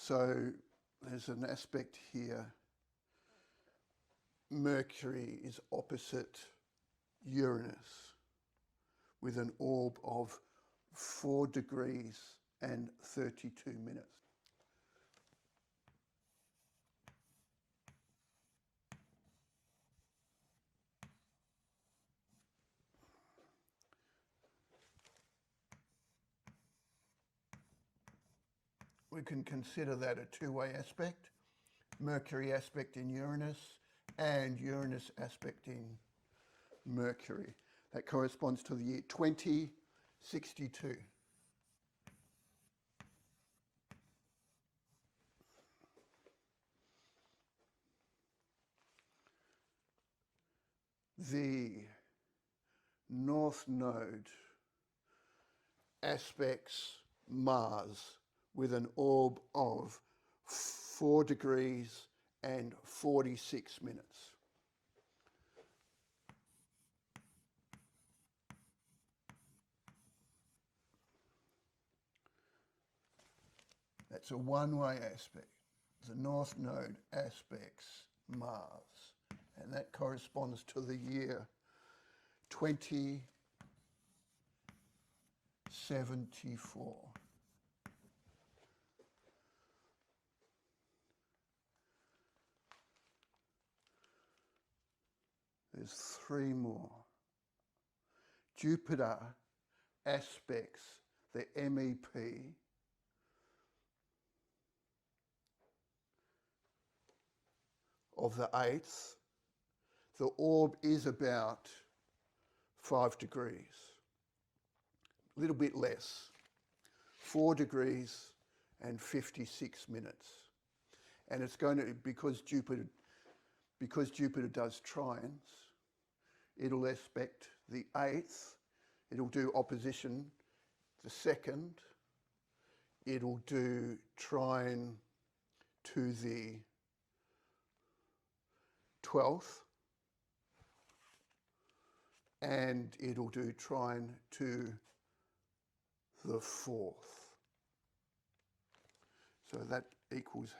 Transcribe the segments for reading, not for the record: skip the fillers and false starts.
So there's an aspect here. Mercury is opposite Uranus with an orb of 4 degrees and 32 minutes. We can consider that a two-way aspect, Mercury aspect in Uranus and Uranus aspect in Mercury. That corresponds to the year 2062. The North Node aspects Mars with an orb of 4 degrees and 46 minutes. That's a one-way aspect. The North Node aspects Mars, and that corresponds to the year 2074. There's 3 more. Jupiter aspects the MEP of the 8th. The orb is about 5 degrees, a little bit less, 4 degrees and 56 minutes. And it's going to, because Jupiter does trines, it'll aspect the 8th, it'll do opposition the 2nd, it'll do trine to the 12th, and it'll do trine to the 4th. So that equals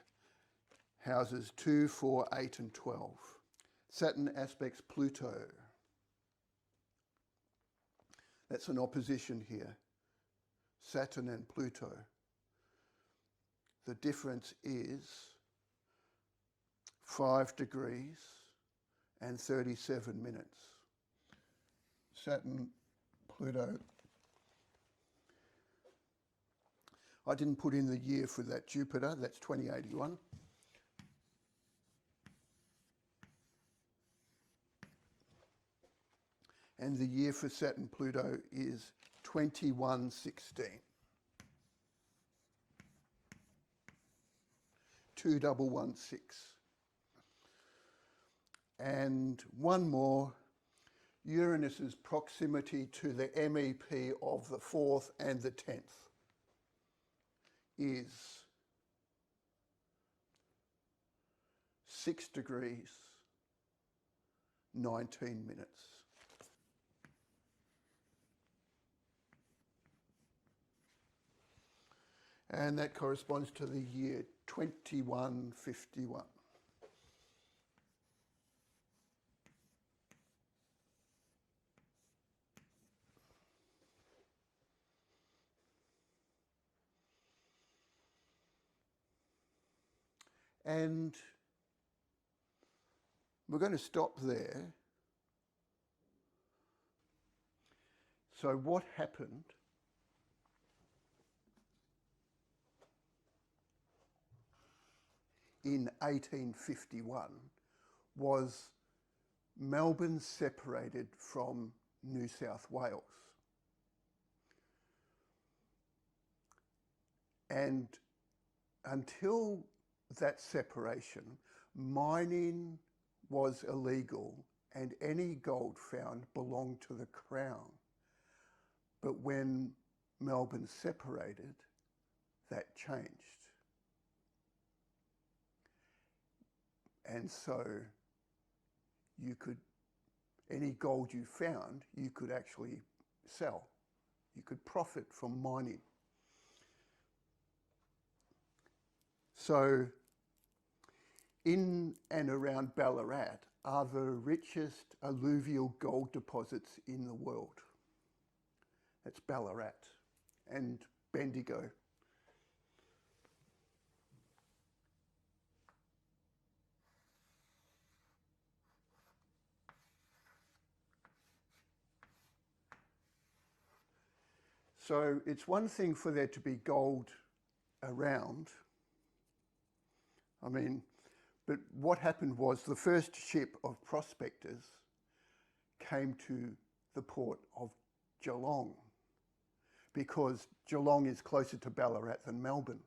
houses 2, 4, 8 and 12. Saturn aspects Pluto. That's an opposition here, Saturn and Pluto. The difference is 5 degrees and 37 minutes. Saturn, Pluto. I didn't put in the year for that Jupiter, that's 2081. And the year for Saturn, Pluto is 2116. 2116. And one more, Uranus's proximity to the MEP of the 4th and the 10th is 6 degrees, 19 minutes. And that corresponds to the year 2151. And we're going to stop there. So what happened in 1851 was Melbourne separated from New South Wales. And until that separation, mining was illegal and any gold found belonged to the Crown. But when Melbourne separated, that changed. And so you could, any gold you found, you could actually sell. You could profit from mining. So in and around Ballarat are the richest alluvial gold deposits in the world. That's Ballarat and Bendigo. So it's one thing for there to be gold around. I mean, but what happened was the first ship of prospectors came to the port of Geelong because Geelong is closer to Ballarat than Melbourne.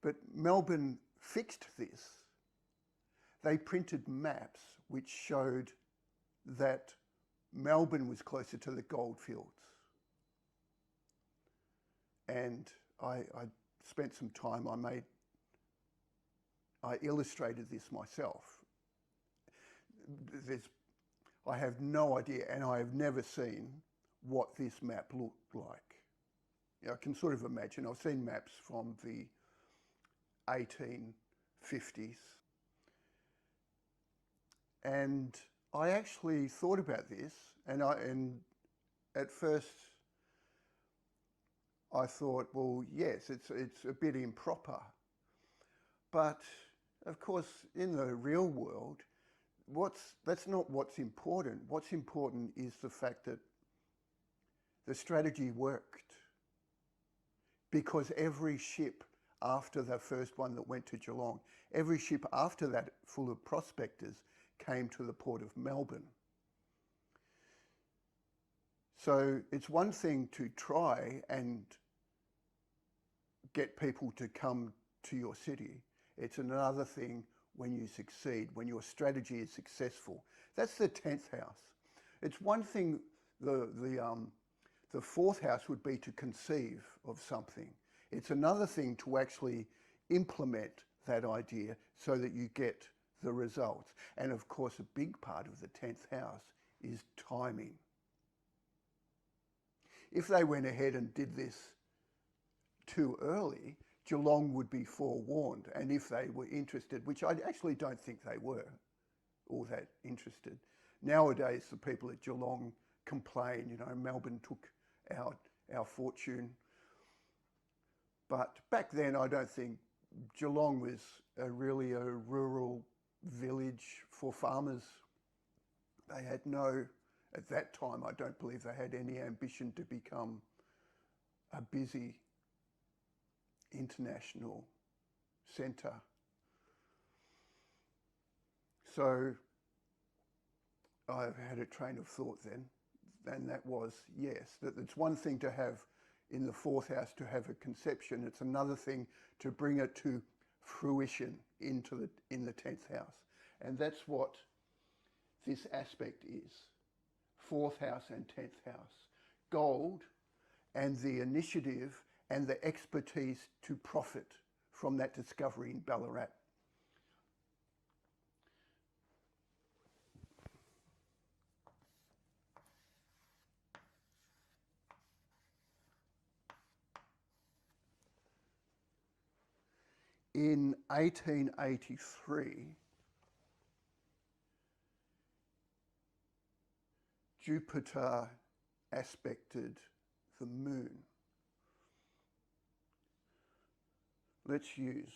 But Melbourne fixed this. They printed maps which showed that Melbourne was closer to the goldfields. And I spent some time, I illustrated this myself. I have no idea, and I have never seen what this map looked like. You know, I can sort of imagine. I've seen maps from the 1850s. And I actually thought about this, and at first I thought, well, yes, it's a bit improper. But of course, in the real world, that's not what's important. What's important is the fact that the strategy worked, because every ship after the first one that went to Geelong, every ship after that full of prospectors came to the port of Melbourne. So it's one thing to try and get people to come to your city. It's another thing when you succeed, when your strategy is successful. That's the 10th house. It's one thing, the fourth house would be to conceive of something. It's another thing to actually implement that idea so that you get the results. And of course, a big part of the 10th house is timing. If they went ahead and did this too early, Geelong would be forewarned. And if they were interested, which I actually don't think they were all that interested. Nowadays, the people at Geelong complain, you know, Melbourne took our fortune. But back then, I don't think Geelong was really a rural village for farmers. They had at that time, I don't believe they had any ambition to become a busy international centre. So I've had a train of thought then, and that was, yes, that it's one thing to have in the fourth house to have a conception. It's another thing to bring it to fruition in the 10th house. And that's what this aspect is. Fourth house and 10th house. Gold and the initiative and the expertise to profit from that discovery in Ballarat. In 1883, Jupiter aspected the moon. Let's use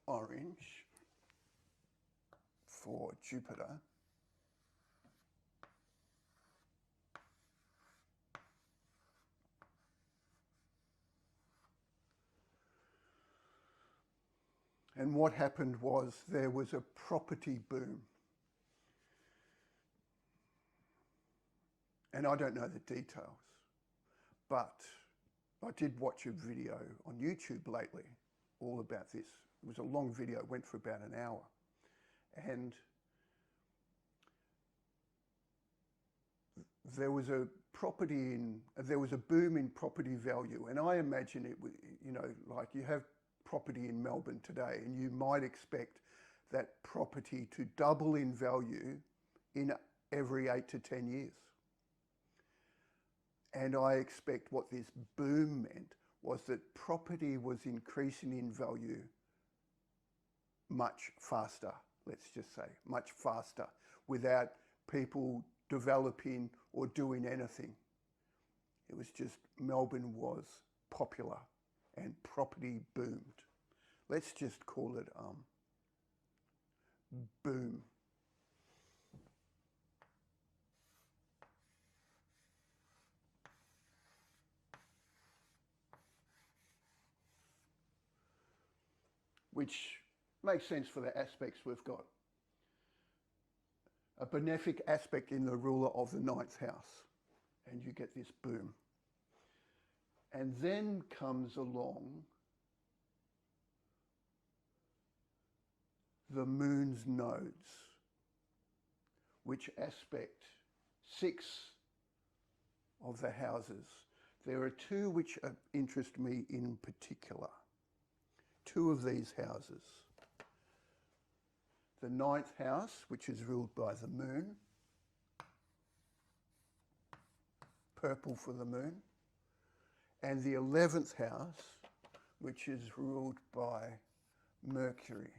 orange for Jupiter. And what happened was there was a property boom. And I don't know the details, but I did watch a video on YouTube lately all about this. It was a long video, it went for about an hour. And there was a boom in property value. And I imagine it was, you know, like you have property in Melbourne today, and you might expect that property to double in value in every 8 to 10 years. And I expect what this boom meant was that property was increasing in value much faster, let's just say, much faster, without people developing or doing anything. It was just Melbourne was popular and property boomed. Let's just call it boom. Which makes sense for the aspects we've got. A benefic aspect in the ruler of the ninth house, and you get this boom. And then comes along the moon's nodes, which aspect 6 of the houses. There are 2 which interest me in particular. 2 of these houses. The ninth house, which is ruled by the moon, purple for the moon, and the 11th house, which is ruled by Mercury.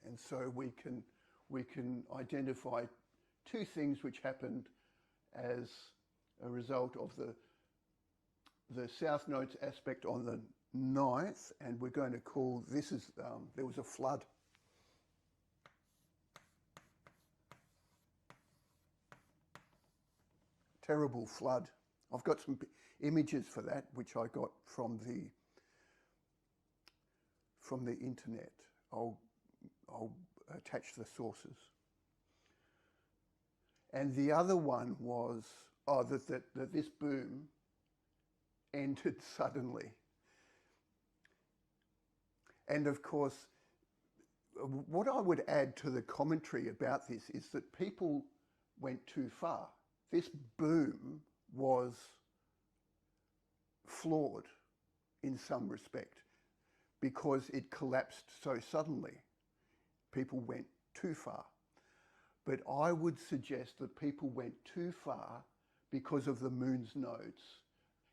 And so we can identify 2 things which happened as a result of the south node's aspect on the 9th, and we're going to call this is there was a flood. Terrible flood. I've got some images for that, which I got from the internet. I'll attach the sources. And the other one was that this boom ended suddenly. And of course, what I would add to the commentary about this is that people went too far. This boom was flawed in some respect because it collapsed so suddenly. People went too far. But I would suggest that people went too far because of the moon's nodes.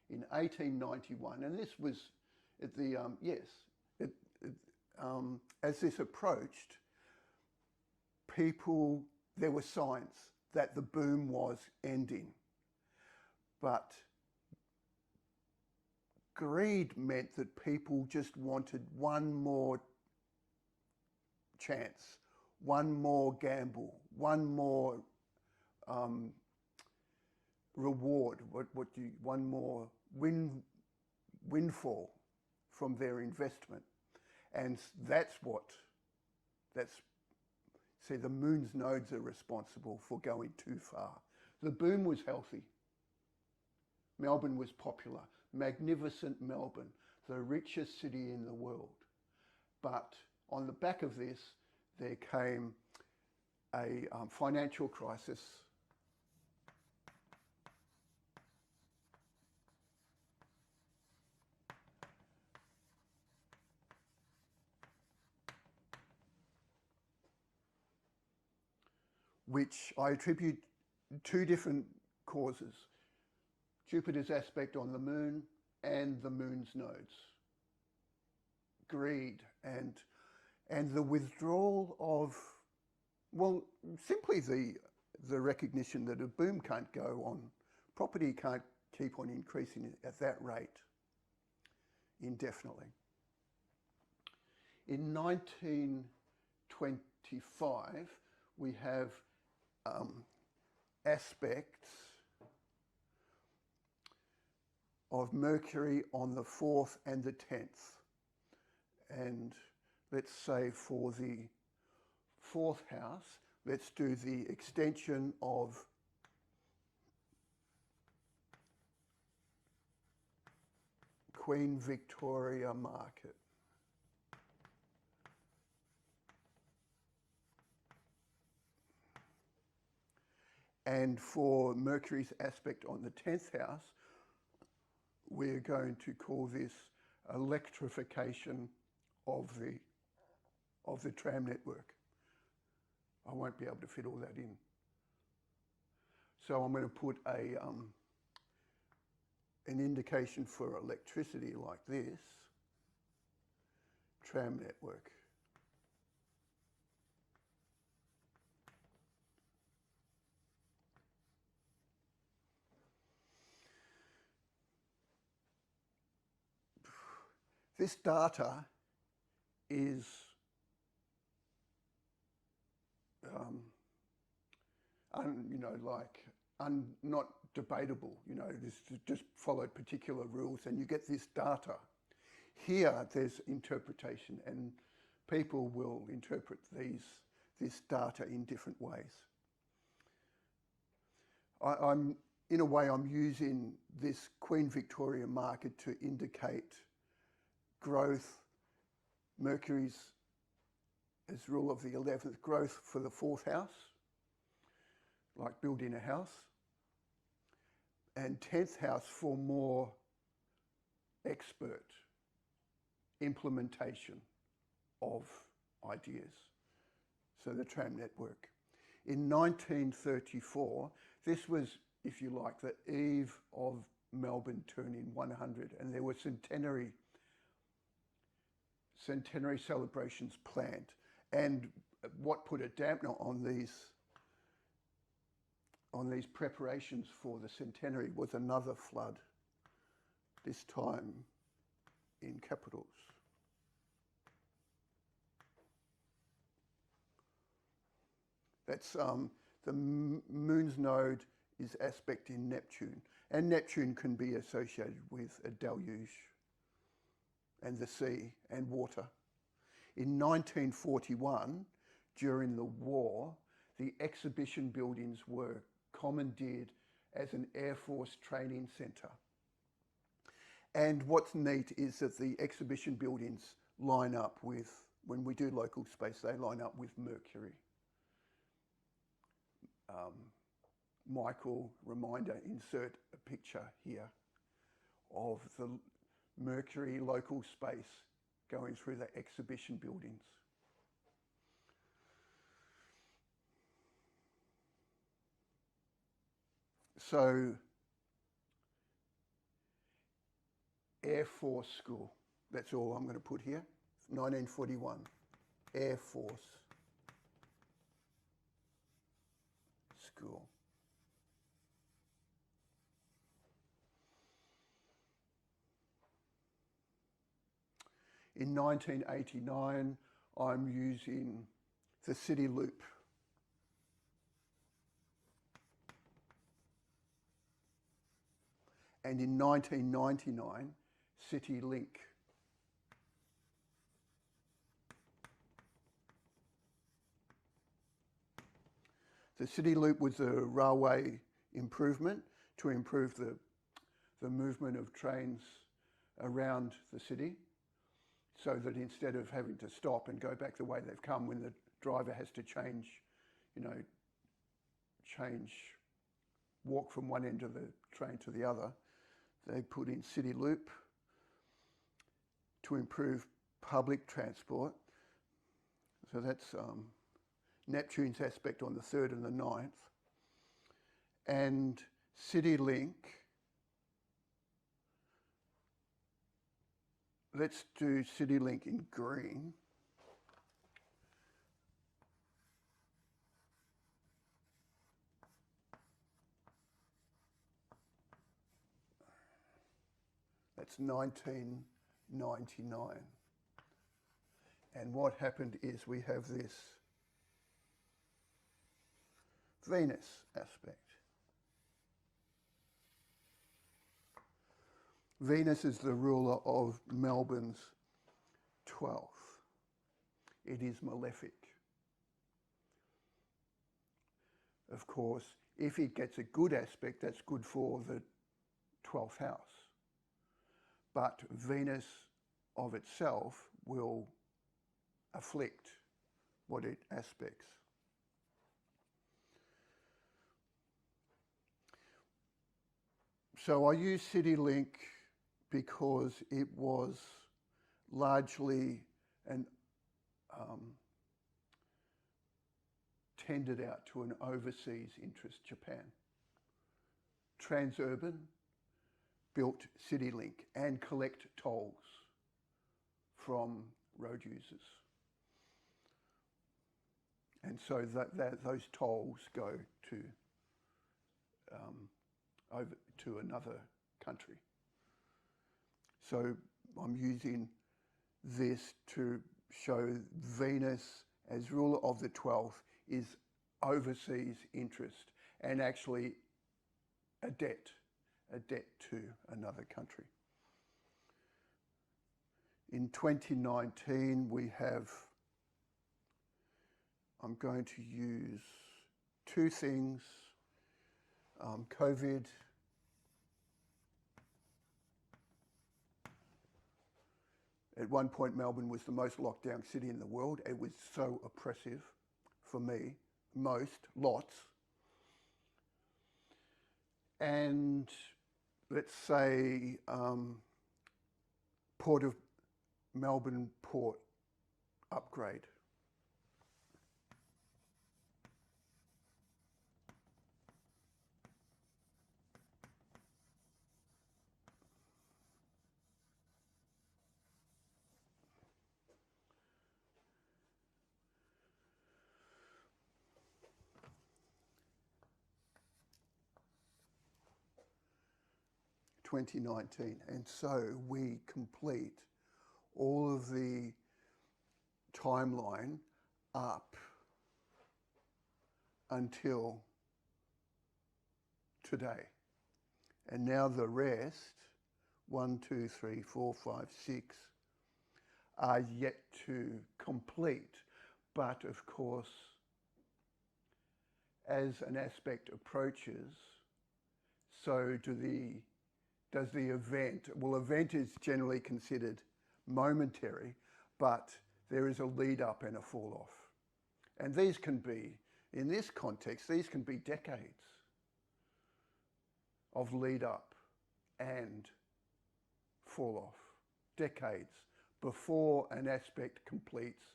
In 1891, and this was at the, as this approached, there were signs that the boom was ending. But greed meant that people just wanted one more chance, one more gamble, one more reward, one more windfall from their investment. And see, the moon's nodes are responsible for going too far. The boom was healthy. Melbourne was popular. Magnificent Melbourne, the richest city in the world. But on the back of this, there came a financial crisis. Which I attribute 2 different causes. Jupiter's aspect on the moon and the moon's nodes. Greed and the withdrawal of, well, simply the recognition that a boom can't go on, property can't keep on increasing at that rate indefinitely. In 1925, we have aspects of Mercury on the 4th and the 10th. And let's say for the 4th house, let's do the extension of Queen Victoria Market. And for Mercury's aspect on the 10th house, we're going to call this electrification of the tram network. I won't be able to fit all that in. So I'm going to put an indication for electricity like this, tram network. This data is not debatable. This just followed particular rules, and you get this data. Here, there's interpretation, and people will interpret this data in different ways. In a way, I'm using this Queen Victoria market to indicate growth. Mercury's as rule of the 11th, growth for the 4th house, like building a house, and 10th house for more expert implementation of ideas. So the tram network. In 1934, this was, if you like, the eve of Melbourne turning 100, and there were centenary celebrations planned. And what put a dampener on these preparations for the centenary was another flood, this time in capitals. That's the moon's node is aspect in Neptune, and Neptune can be associated with a deluge and the sea and water. In 1941, during the war, the exhibition buildings were commandeered as an Air Force training centre. And what's neat is that the exhibition buildings line up with, when we do local space, they line up with Mercury. Michael, reminder, insert a picture here of the Mercury local space going through the exhibition buildings. So, Air Force School, that's all I'm going to put here. 1941, Air Force School. In 1989, I'm using the City Loop. And in 1999, City Link. The City Loop was a railway improvement to improve the movement of trains around the city, so that instead of having to stop and go back the way they've come when the driver has to walk from one end of the train to the other, they put in City Loop to improve public transport. So that's Neptune's aspect on the 3rd and the 9th. And City Link, let's do City Link in green. That's 1999. And what happened is we have this Venus aspect. Venus is the ruler of Melbourne's 12th. It is malefic. Of course, if it gets a good aspect, that's good for the 12th house. But Venus of itself will afflict what it aspects. So I use City Link because it was largely tendered out to an overseas interest, Japan. Transurban, built CityLink and collect tolls from road users. And so those tolls go to over to another country. So I'm using this to show Venus as ruler of the 12th is overseas interest and actually a debt to another country. In 2019 we have, I'm going to use two things, COVID At one point, Melbourne was the most locked down city in the world. It was so oppressive for me, lots. And let's say Port of Melbourne port upgrade. (2019), and so we complete all of the timeline up until today. And now the rest, 1, 2, 3, 4, 5, 6, are yet to complete. But of course, as an aspect approaches, so does the event. Well, event is generally considered momentary, but there is a lead up and a fall off. And these can be, in this context, these can be decades of lead up and fall off. Decades before an aspect completes,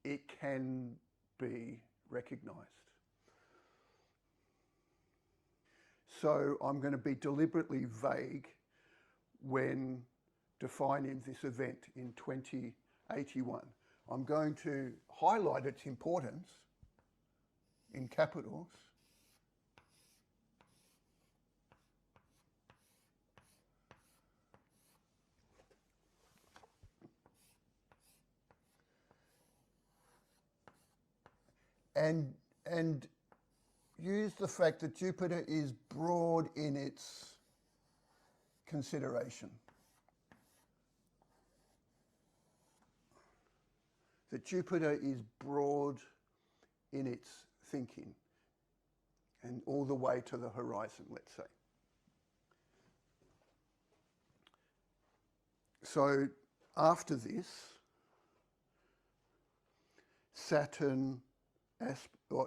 it can be recognized. So I'm going to be deliberately vague when defining this event in 2081. I'm going to highlight its importance in capitals. And use the fact that Jupiter is broad in its consideration. That Jupiter is broad in its thinking and all the way to the horizon, let's say. So after this, Saturn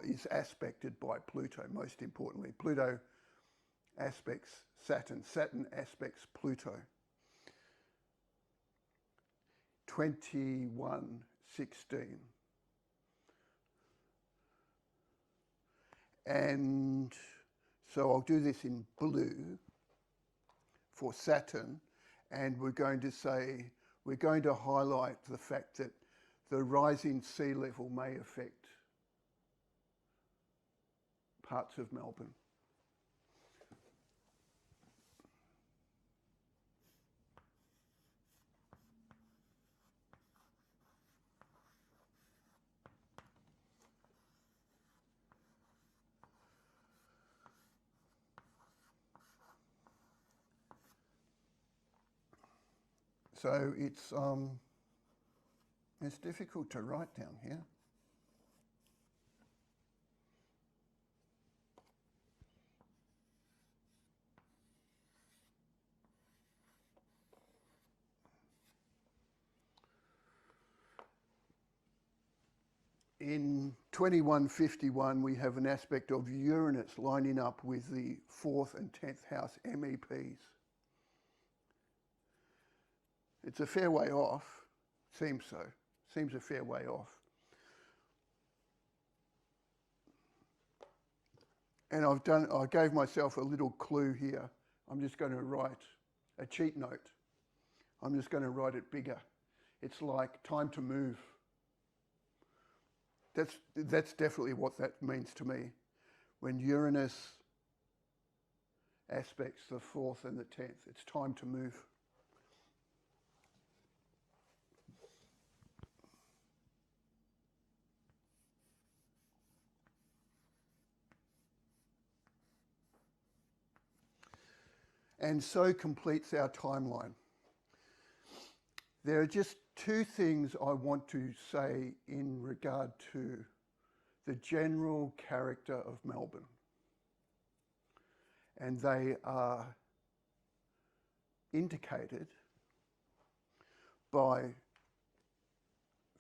is aspected by Pluto, most importantly. Pluto aspects Saturn. Saturn aspects Pluto. 21:16. And so I'll do this in blue for Saturn, and we're going to highlight the fact that the rising sea level may affect parts of Melbourne. So it's difficult to write down here. In 2151, we have an aspect of Uranus lining up with the 4th and 10th house MEPs. It's a fair way off, seems so, seems a fair way off. And I gave myself a little clue here. I'm just going to write a cheat note. I'm just going to write it bigger. It's like time to move. That's definitely what that means to me. When Uranus aspects the 4th and the 10th, it's time to move. And so completes our timeline. There are just two things I want to say in regard to the general character of Melbourne. And they are indicated by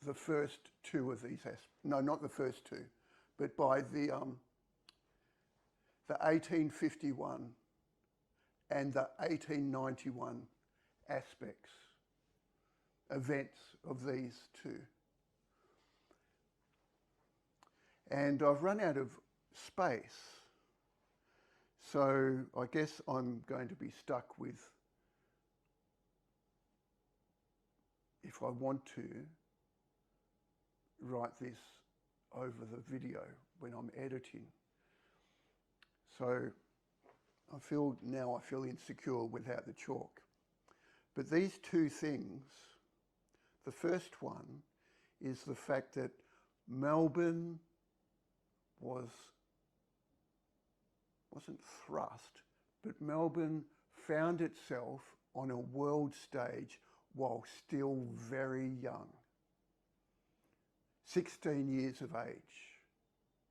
the first two of these aspects. No, not the first two, but by the 1851 and the 1891 aspects, events of these two. And I've run out of space, so I guess I'm going to be stuck with, if I want to, write this over the video when I'm editing. So I feel insecure without the chalk. But these two things, the first one is the fact that Melbourne wasn't thrust, but Melbourne found itself on a world stage while still very young. 16 years of age.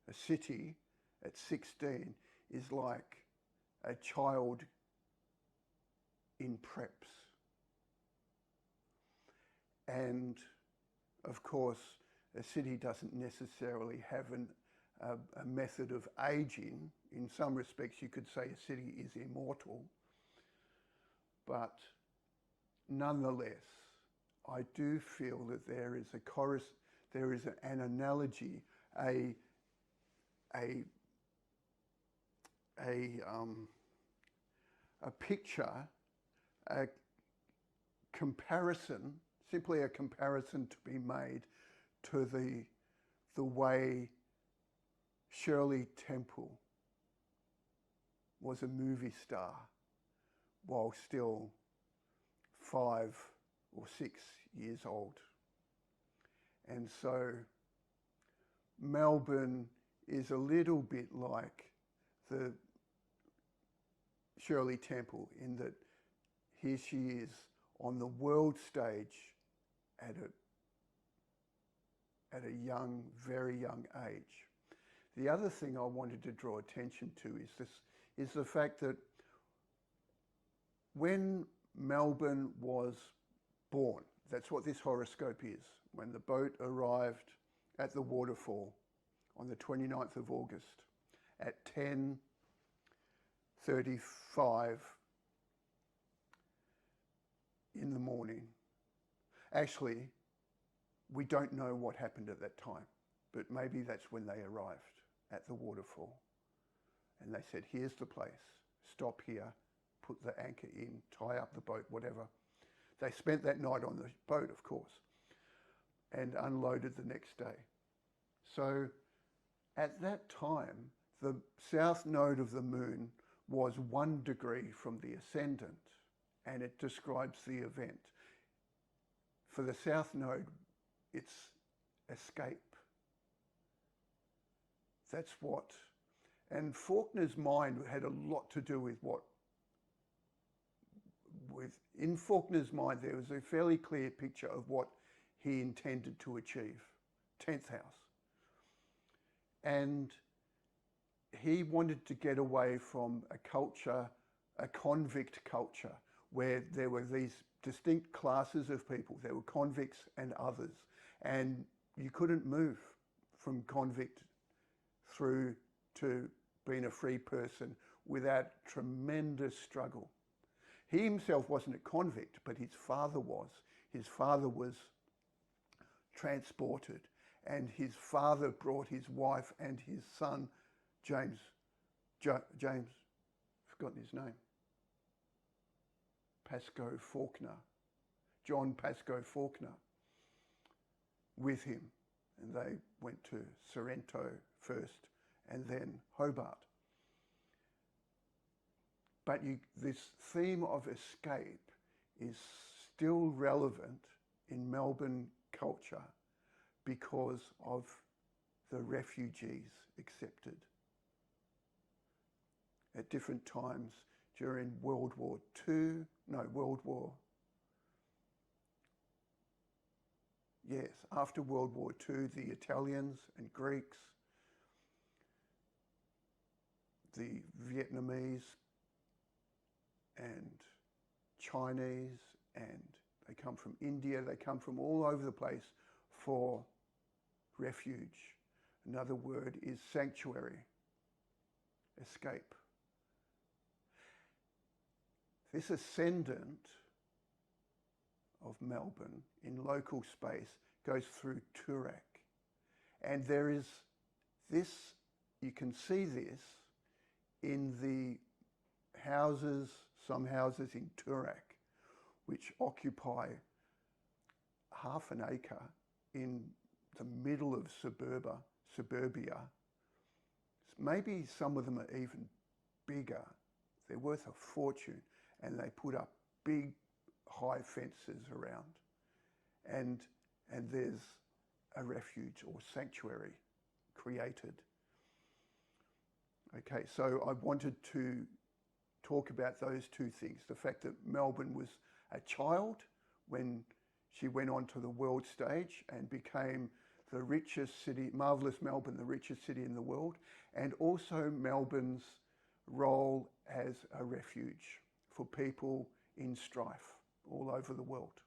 A city at 16 is like a child in preps. And of course, a city doesn't necessarily have a method of aging. In some respects, you could say a city is immortal. But nonetheless, I do feel that there is an analogy, a picture, a comparison, simply a comparison to be made to the way Shirley Temple was a movie star while still 5 or 6 years old. And so Melbourne is a little bit like the Shirley Temple in that here she is on the world stage at a young, very young age. The other thing I wanted to draw attention to is the fact that when Melbourne was born, that's what this horoscope is, when the boat arrived at the waterfall on the 29th of August at 10:35 in the morning. Actually, we don't know what happened at that time, but maybe that's when they arrived at the waterfall. And they said, here's the place, stop here, put the anchor in, tie up the boat, whatever. They spent that night on the boat, of course, and unloaded the next day. So at that time, the south node of the moon was 1 degree from the ascendant, and it describes the event. For the south node, it's escape. That's what, and Faulkner's mind had a lot to do with in Faulkner's mind, there was a fairly clear picture of what he intended to achieve, 10th house. And he wanted to get away from a culture, a convict culture, where there were these distinct classes of people. There were convicts and others. And you couldn't move from convict through to being a free person without tremendous struggle. He himself wasn't a convict, but his father was. His father was transported, and his father brought his wife and his son, James, forgotten his name. Pascoe Faulkner, John Pascoe Faulkner, with him. And they went to Sorrento first and then Hobart. But this theme of escape is still relevant in Melbourne culture because of the refugees accepted at different times during World War II, after World War II, the Italians and Greeks, the Vietnamese and Chinese, and they come from India, they come from all over the place for refuge. Another word is sanctuary, escape. This ascendant of Melbourne in local space goes through Toorak. And there is this, you can see this in the houses, some houses in Toorak, which occupy half an acre in the middle of suburbia. Maybe some of them are even bigger. They're worth a fortune, and they put up big high fences around, and there's a refuge or sanctuary created. Okay, so I wanted to talk about those two things. The fact that Melbourne was a child when she went onto the world stage and became the richest city, marvellous Melbourne, the richest city in the world, and also Melbourne's role as a refuge for people in strife all over the world.